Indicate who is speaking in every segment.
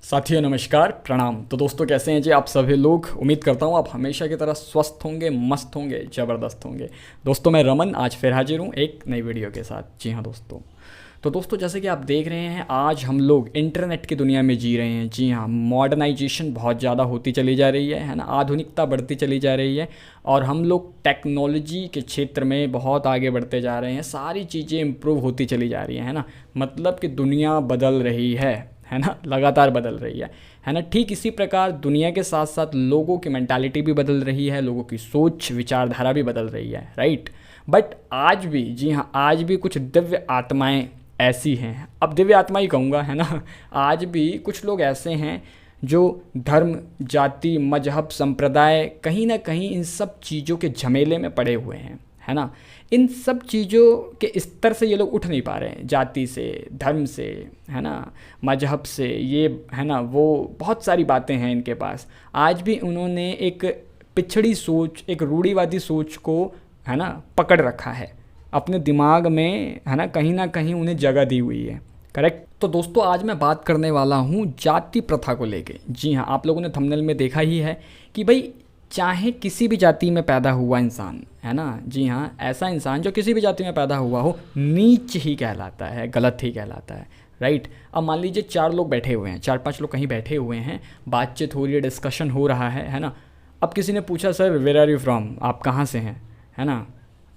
Speaker 1: साथियों नमस्कार प्रणाम। तो दोस्तों कैसे हैं जी आप सभी लोग। उम्मीद करता हूँ आप हमेशा की तरह स्वस्थ होंगे, मस्त होंगे, ज़बरदस्त होंगे। दोस्तों मैं रमन आज फिर हाजिर हूँ एक नई वीडियो के साथ। जी हाँ दोस्तों, तो दोस्तों जैसे कि आप देख रहे हैं आज हम लोग इंटरनेट की दुनिया में जी रहे हैं। जी हाँ, मॉडर्नाइजेशन बहुत ज़्यादा होती चली जा रही है ना, आधुनिकता बढ़ती चली जा रही है और हम लोग टेक्नोलॉजी के क्षेत्र में बहुत आगे बढ़ते जा रहे हैं। सारी चीज़ें इम्प्रूव होती चली जा रही हैं, है ना। मतलब कि दुनिया बदल रही है ना, लगातार बदल रही है ना। ठीक इसी प्रकार दुनिया के साथ साथ लोगों की मेंटालिटी भी बदल रही है, लोगों की सोच विचारधारा भी बदल रही है, राइट। बट आज भी, जी हाँ, आज भी कुछ दिव्य आत्माएं ऐसी हैं, अब दिव्य आत्मा ही कहूँगा, है ना। आज भी कुछ लोग ऐसे हैं जो धर्म, जाति, मजहब, संप्रदाय, कहीं ना कहीं इन सब चीज़ों के झमेले में पड़े हुए हैं, है ना। इन सब चीज़ों के स्तर से ये लोग उठ नहीं पा रहे हैं, जाति से, धर्म से, है ना, मजहब से, ये है ना, वो बहुत सारी बातें हैं इनके पास। आज भी उन्होंने एक पिछड़ी सोच, एक रूढ़िवादी सोच को, है ना, पकड़ रखा है अपने दिमाग में, है ना कहीं उन्हें जगह दी हुई है। करेक्ट। तो दोस्तों आज मैं बात करने वाला हूँ जाति प्रथा को लेके। जी हाँ, आप लोगों ने थंबनेल में देखा ही है कि भाई चाहे किसी भी जाति में पैदा हुआ इंसान, है ना, जी हाँ, ऐसा इंसान जो किसी भी जाति में पैदा हुआ हो नीच ही कहलाता है, गलत ही कहलाता है, राइट। अब मान लीजिए 4 लोग बैठे हुए हैं, 4-5 लोग कहीं बैठे हुए हैं, बातचीत हो रही है, डिस्कशन हो रहा है ना। अब किसी ने पूछा sir where are you from, आप कहाँ से हैं, है ना।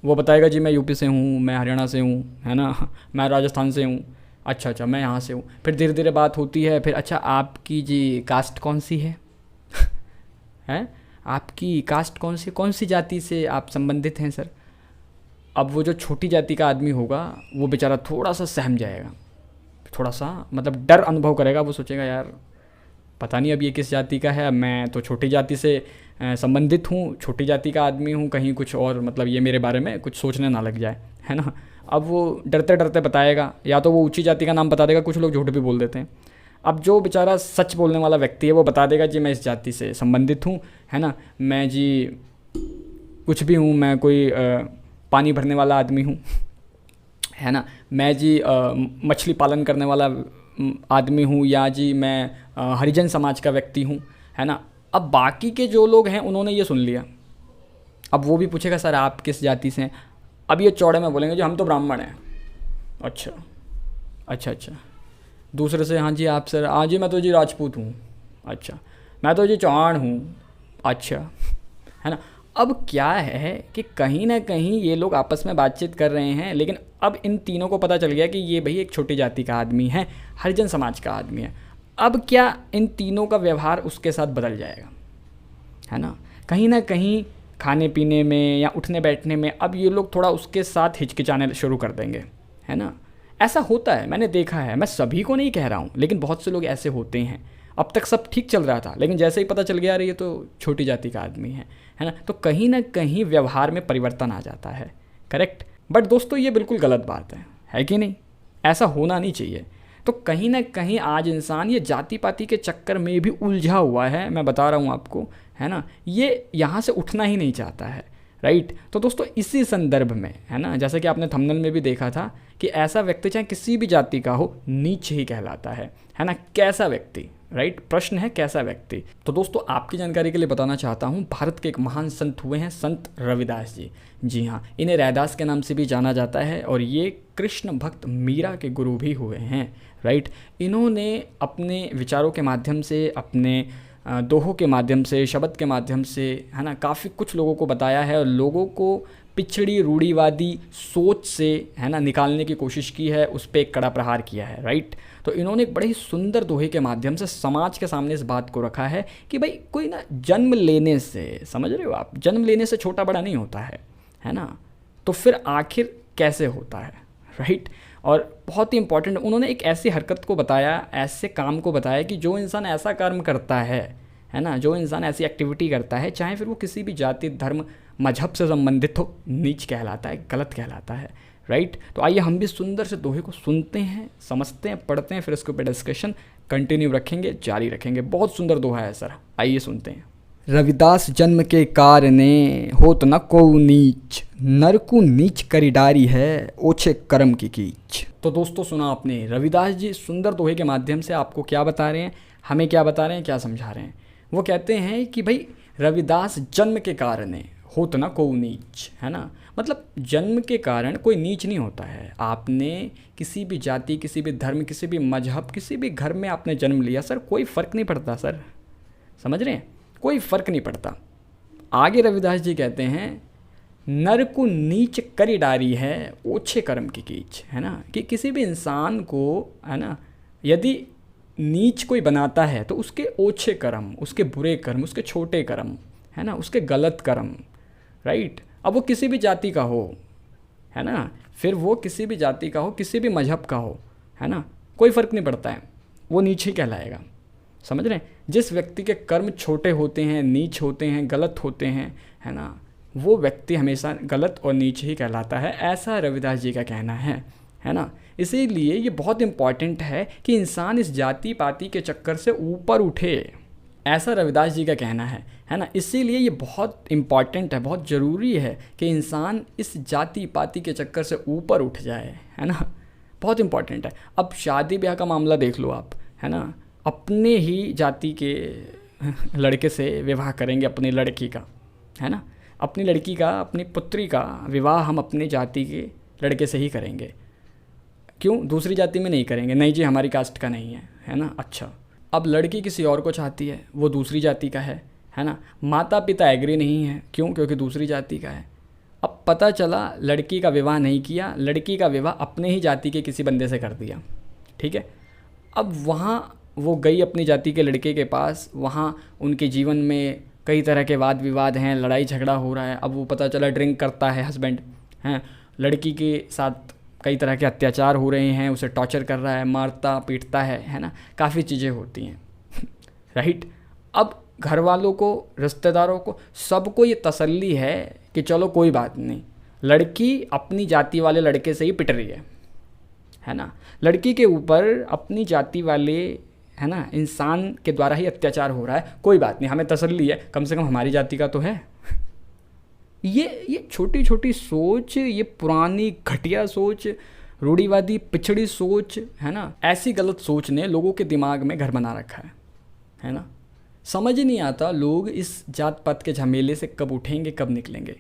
Speaker 1: वो बताएगा जी मैं यूपी से हूँ, मैं हरियाणा से हूँ, है ना, मैं राजस्थान से हूँ। अच्छा मैं यहाँ से हूँ। फिर धीरे धीरे बात होती है, फिर अच्छा आपकी जी कास्ट कौन सी है हैं, आपकी कास्ट कौन सी जाति से आप संबंधित हैं सर। अब वो जो छोटी जाति का आदमी होगा वो बेचारा थोड़ा सा सहम जाएगा, थोड़ा सा मतलब डर अनुभव करेगा। वो सोचेगा यार पता नहीं अब ये किस जाति का है, मैं तो छोटी जाति से संबंधित हूँ, छोटी जाति का आदमी हूँ, कहीं कुछ और मतलब ये मेरे बारे में कुछ सोचने ना लग जाए, है ना। अब वो डरते डरते बताएगा, या तो वो ऊंची जाति का नाम बता देगा, कुछ लोग झूठ भी बोल देते हैं। अब जो बेचारा सच बोलने वाला व्यक्ति है वो बता देगा जी मैं इस जाति से संबंधित हूँ, है ना, मैं जी कुछ भी हूँ, मैं कोई पानी भरने वाला आदमी हूँ, है ना, मैं जी मछली पालन करने वाला आदमी हूँ, या जी मैं हरिजन समाज का व्यक्ति हूँ, है ना। अब बाकी के जो लोग हैं उन्होंने ये सुन लिया। अब वो भी पूछेगा सर आप किस जाति से हैं। अब ये चौड़े में बोलेंगे जी हम तो ब्राह्मण हैं। अच्छा। दूसरे से हाँ जी आप सर, हाँ जी मैं तो जी राजपूत हूँ। अच्छा मैं तो जी चौहान हूँ। अच्छा, है ना। अब क्या है कि कहीं ना कहीं ये लोग आपस में बातचीत कर रहे हैं, लेकिन अब इन तीनों को पता चल गया कि ये भाई एक छोटी जाति का आदमी है, हरिजन समाज का आदमी है। अब क्या इन तीनों का व्यवहार उसके साथ बदल जाएगा, है ना कहीं खाने पीने में या उठने बैठने में अब ये लोग थोड़ा उसके साथ हिचकिचाने शुरू कर देंगे, है ना। ऐसा होता है, मैंने देखा है, मैं सभी को नहीं कह रहा हूँ, लेकिन बहुत से लोग ऐसे होते हैं। अब तक सब ठीक चल रहा था, लेकिन जैसे ही पता चल गया रही है तो छोटी जाति का आदमी है ना, तो कहीं ना कहीं व्यवहार में परिवर्तन आ जाता है। करेक्ट। बट दोस्तों ये बिल्कुल गलत बात है कि नहीं, ऐसा होना नहीं चाहिए। तो कहीं ना कहीं आज इंसान ये जाति पाति के चक्कर में भी उलझा हुआ है, मैं बता रहा हूँ आपको, है ना। ये यहाँ से उठना ही नहीं चाहता है, राइट। तो दोस्तों इसी संदर्भ में, है ना, जैसे कि आपने थंबनेल में भी देखा था कि ऐसा व्यक्ति चाहे किसी भी जाति का हो नीच ही कहलाता है ना। कैसा व्यक्ति, राइट, प्रश्न है कैसा व्यक्ति। तो दोस्तों आपकी जानकारी के लिए बताना चाहता हूँ, भारत के एक महान संत हुए हैं संत रविदास जी। जी हाँ, इन्हें रैदास के नाम से भी जाना जाता है और ये कृष्ण भक्त मीरा के गुरु भी हुए हैं, राइट। इन्होंने अपने विचारों के माध्यम से, अपने दोहों के माध्यम से, शब्द के माध्यम से, है ना, काफ़ी कुछ लोगों को बताया है और लोगों को पिछड़ी रूढ़िवादी सोच से, है ना, निकालने की कोशिश की है, उस पर एक कड़ा प्रहार किया है, राइट। तो इन्होंने एक बड़े ही सुंदर दोहे के माध्यम से समाज के सामने इस बात को रखा है कि भाई कोई ना जन्म लेने से, समझ रहे हो आप, जन्म लेने से छोटा बड़ा नहीं होता है ना, तो फिर आखिर कैसे होता है, राइट। और बहुत ही इंपॉर्टेंट उन्होंने एक ऐसी हरकत को बताया, ऐसे काम को बताया कि जो इंसान ऐसा कर्म करता है ना, जो इंसान ऐसी एक्टिविटी करता है, चाहे फिर वो किसी भी जाति, धर्म, मजहब से संबंधित हो, नीच कहलाता है, गलत कहलाता है, राइट। तो आइए हम भी सुंदर से दोहे को सुनते हैं, समझते हैं, पढ़ते हैं, फिर इसके ऊपर डिस्कशन कंटिन्यू रखेंगे, जारी रखेंगे। बहुत सुंदर दोहा है सर, आइए सुनते हैं। रविदास जन्म के कारणे होत न को नीच, नर को नीच करी डारी है, ओछे कर्म की कीच। तो दोस्तों सुना आपने, रविदास जी सुंदर दोहे के माध्यम से आपको क्या बता रहे हैं, हमें क्या बता रहे हैं, क्या समझा रहे हैं? वो कहते हैं कि भाई रविदास जन्म के कारण होत ना को नीच, है ना। मतलब जन्म के कारण कोई नीच नहीं होता है। आपने किसी भी जाति, किसी भी धर्म, किसी भी मजहब, किसी भी घर में आपने जन्म लिया सर, कोई फ़र्क नहीं पड़ता सर, समझ रहे हैं, कोई फ़र्क नहीं पड़ता। आगे रविदास जी कहते हैं नर को नीच करी डारी है ओछे कर्म की कीच, है ना, कि किसी भी इंसान को, है ना, यदि नीच कोई बनाता है तो उसके ओछे कर्म, उसके बुरे कर्म, उसके छोटे कर्म, है ना, उसके गलत कर्म, राइट। अब वो किसी भी जाति का हो, है ना, फिर वो किसी भी जाति का हो, किसी भी मजहब का हो, है ना, कोई फ़र्क नहीं पड़ता है, वो नीच ही कहलाएगा, समझ रहे हैं। जिस व्यक्ति के कर्म छोटे होते हैं, नीच होते हैं, गलत होते हैं, है ना, वो व्यक्ति हमेशा गलत और नीच ही कहलाता है, ऐसा रविदास जी का कहना है ना। इसीलिए ये बहुत इम्पॉर्टेंट है कि इंसान इस जाति पाति के चक्कर से ऊपर उठे, ऐसा रविदास जी का कहना है ना। इसीलिए ये बहुत इम्पॉर्टेंट है, बहुत ज़रूरी है कि इंसान इस जाति पाति के चक्कर से ऊपर उठ जाए, है ना, बहुत इम्पॉर्टेंट है। अब शादी ब्याह का मामला देख लो आप, है ना, अपने ही जाति के लड़के से विवाह करेंगे अपनी लड़की का, है ना, अपनी लड़की का, अपनी पुत्री का विवाह हम अपनी जाति के लड़के से ही करेंगे। क्यों दूसरी जाति में नहीं करेंगे? नहीं जी हमारी कास्ट का नहीं है ना। अच्छा, अब लड़की किसी और को चाहती है, वो दूसरी जाति का है ना, माता पिता एग्री नहीं है, क्यों? क्योंकि दूसरी जाति का है। अब पता चला लड़की का विवाह नहीं किया, लड़की का विवाह अपने ही जाति के किसी बंदे से कर दिया, ठीक है। अब वहाँ वो गई अपनी जाति के लड़के के पास, वहाँ उनके जीवन में कई तरह के वाद विवाद हैं, लड़ाई झगड़ा हो रहा है। अब वो पता चला ड्रिंक करता है हस्बैंड, हैं, लड़की के साथ कई तरह के अत्याचार हो रहे हैं, उसे टॉर्चर कर रहा है, मारता पीटता है ना, काफ़ी चीज़ें होती हैं राइट। अब घर वालों को, रिश्तेदारों को, सबको ये तसल्ली है कि चलो कोई बात नहीं, लड़की अपनी जाति वाले लड़के से ही पिट रही है ना, लड़की के ऊपर अपनी जाति वाले, है ना, इंसान के द्वारा ही अत्याचार हो रहा है, कोई बात नहीं, हमें तसल्ली है, कम से कम हमारी जाति का तो है। ये छोटी छोटी सोच, ये पुरानी घटिया सोच, रूढ़िवादी पिछड़ी सोच, है ना, ऐसी गलत सोच ने लोगों के दिमाग में घर बना रखा है ना। समझ ही नहीं आता लोग इस जात पात के झमेले से कब उठेंगे, कब निकलेंगे।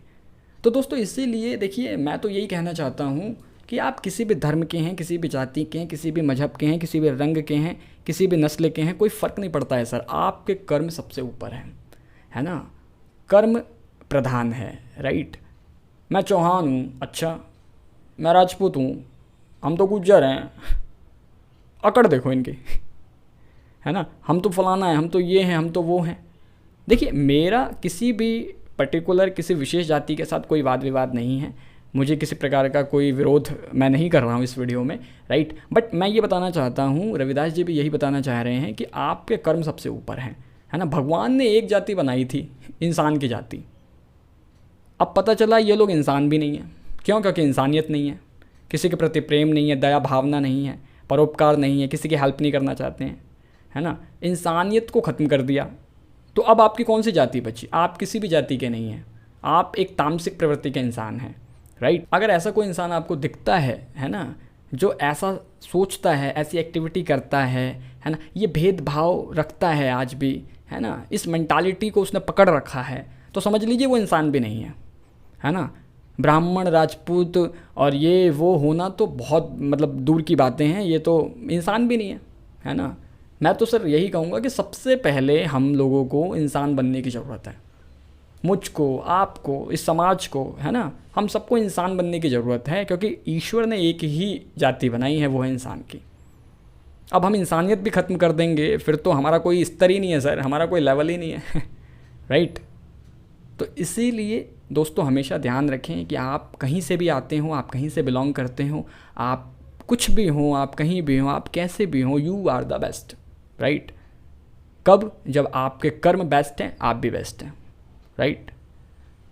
Speaker 1: तो दोस्तों इसीलिए देखिए, मैं तो यही कहना चाहता हूँ कि आप किसी भी धर्म के हैं, किसी भी जाति के हैं, किसी भी मजहब के हैं, किसी भी रंग के हैं, किसी भी नस्ल के हैं, कोई फ़र्क नहीं पड़ता है सर, आपके कर्म सबसे ऊपर है ना, कर्म प्रधान है, राइट। मैं चौहान हूँ, अच्छा मैं राजपूत हूँ, हम तो गुज्जर हैं, अकड़ देखो इनकी, है ना, हम तो फलाना है, हम तो ये हैं, हम तो वो हैं। देखिए मेरा किसी भी पर्टिकुलर किसी विशेष जाति के साथ कोई वाद विवाद नहीं है, मुझे किसी प्रकार का कोई विरोध मैं नहीं कर रहा हूँ इस वीडियो में, राइट। बट मैं ये बताना चाहता हूँ, रविदास जी भी यही बताना चाह रहे हैं कि आपके कर्म सबसे ऊपर हैं, है ना। भगवान ने एक जाति बनाई थी, इंसान की जाति। अब पता चला ये लोग इंसान भी नहीं है, क्यों? क्योंकि इंसानियत नहीं है, किसी के प्रति प्रेम नहीं है, दया भावना नहीं है, परोपकार नहीं है, किसी की हेल्प नहीं करना चाहते हैं, है ना, इंसानियत को ख़त्म कर दिया। तो अब आपकी कौन सी जाति बची? आप किसी भी जाति के नहीं हैं, आप एक तामसिक प्रवृत्ति के इंसान हैं, राइट। अगर ऐसा कोई इंसान आपको दिखता है ना, जो ऐसा सोचता है, ऐसी एक्टिविटी करता है ना, ये भेदभाव रखता है आज भी, है ना, इस मेंटालिटी को उसने पकड़ रखा है, तो समझ लीजिए वो इंसान भी नहीं है ना। ब्राह्मण, राजपूत और ये वो होना तो बहुत मतलब दूर की बातें हैं, ये तो इंसान भी नहीं है ना। मैं तो सर यही कहूँगा कि सबसे पहले हम लोगों को इंसान बनने की ज़रूरत है, मुझको, आपको, इस समाज को, है ना, हम सबको इंसान बनने की ज़रूरत है, क्योंकि ईश्वर ने एक ही जाति बनाई है, वो है इंसान की। अब हम इंसानियत भी ख़त्म कर देंगे फिर तो हमारा कोई स्तर ही नहीं है सर, हमारा कोई लेवल ही नहीं है राइट। तो इसीलिए दोस्तों हमेशा ध्यान रखें कि आप कहीं से भी आते हो, आप कहीं से बिलोंग करते हो, आप कुछ भी हो, आप कहीं भी हो, आप कैसे भी हो, you are the best, right. कब? जब आपके कर्म बेस्ट हैं, आप भी बेस्ट हैं, राइट।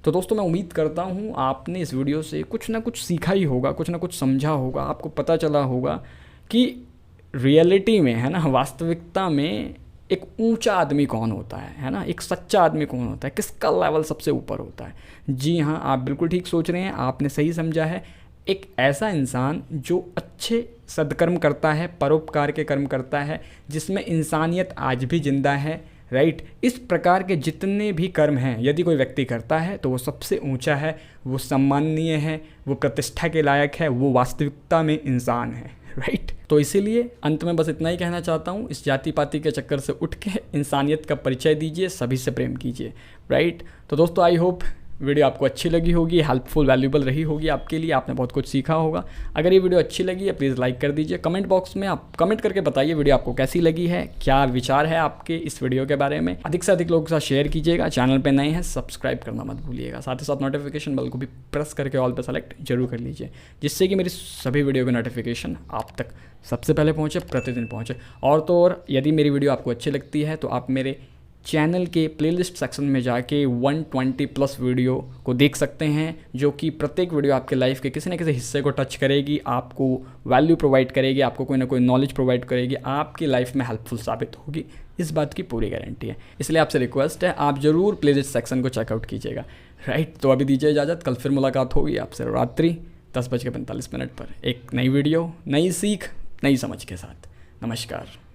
Speaker 1: तो दोस्तों मैं उम्मीद करता हूँ आपने इस वीडियो से कुछ ना कुछ सीखा ही होगा, कुछ ना कुछ समझा होगा, आपको पता चला होगा कि रियलिटी में, है ना, वास्तविकता में एक ऊंचा आदमी कौन होता है ना, एक सच्चा आदमी कौन होता है, किसका लेवल सबसे ऊपर होता है। जी हाँ, आप बिल्कुल ठीक सोच रहे हैं, आपने सही समझा है। एक ऐसा इंसान जो अच्छे सद्कर्म करता है, परोपकार के कर्म करता है, जिसमें इंसानियत आज भी जिंदा है, राइट। इस प्रकार के जितने भी कर्म हैं यदि कोई व्यक्ति करता है तो वो सबसे ऊंचा है, वो सम्माननीय है, वो प्रतिष्ठा के लायक है, वो वास्तविकता में इंसान है, राइट। तो इसीलिए अंत में बस इतना ही कहना चाहता हूँ, इस जाति पाति के चक्कर से उठ के इंसानियत का परिचय दीजिए, सभी से प्रेम कीजिए, राइट। तो दोस्तों आई होप वीडियो आपको अच्छी लगी होगी, हेल्पफुल वैल्यूबल रही होगी आपके लिए, आपने बहुत कुछ सीखा होगा। अगर ये वीडियो अच्छी लगी है प्लीज़ लाइक कर दीजिए। कमेंट बॉक्स में आप कमेंट करके बताइए वीडियो आपको कैसी लगी है, क्या विचार है आपके इस वीडियो के बारे में। अधिक से अधिक लोगों के साथ शेयर कीजिएगा। चैनल पे नए हैं सब्सक्राइब करना मत भूलिएगा। साथ ही साथ नोटिफिकेशन बेल को भी प्रेस करके ऑल पे सेलेक्ट जरूर कर लीजिए, जिससे कि मेरी सभी वीडियो के नोटिफिकेशन आप तक सबसे पहले पहुँचे, प्रतिदिन पहुँचे। और तो और यदि मेरी वीडियो आपको अच्छी लगती है तो आप मेरे चैनल के प्लेलिस्ट सेक्शन में जाके 120+ वीडियो को देख सकते हैं, जो कि प्रत्येक वीडियो आपके लाइफ के किसी न किसी हिस्से को टच करेगी, आपको वैल्यू प्रोवाइड करेगी, आपको कोई ना कोई नॉलेज प्रोवाइड करेगी, आपकी लाइफ में हेल्पफुल साबित होगी, इस बात की पूरी गारंटी है। इसलिए आपसे रिक्वेस्ट है आप ज़रूर प्लेलिस्ट सेक्शन को चेकआउट कीजिएगा, राइट। तो अभी दीजिए इजाज़त, कल फिर मुलाकात होगी आपसे रात्रि 10:45 पर एक नई वीडियो, नई सीख, नई समझ के साथ। नमस्कार।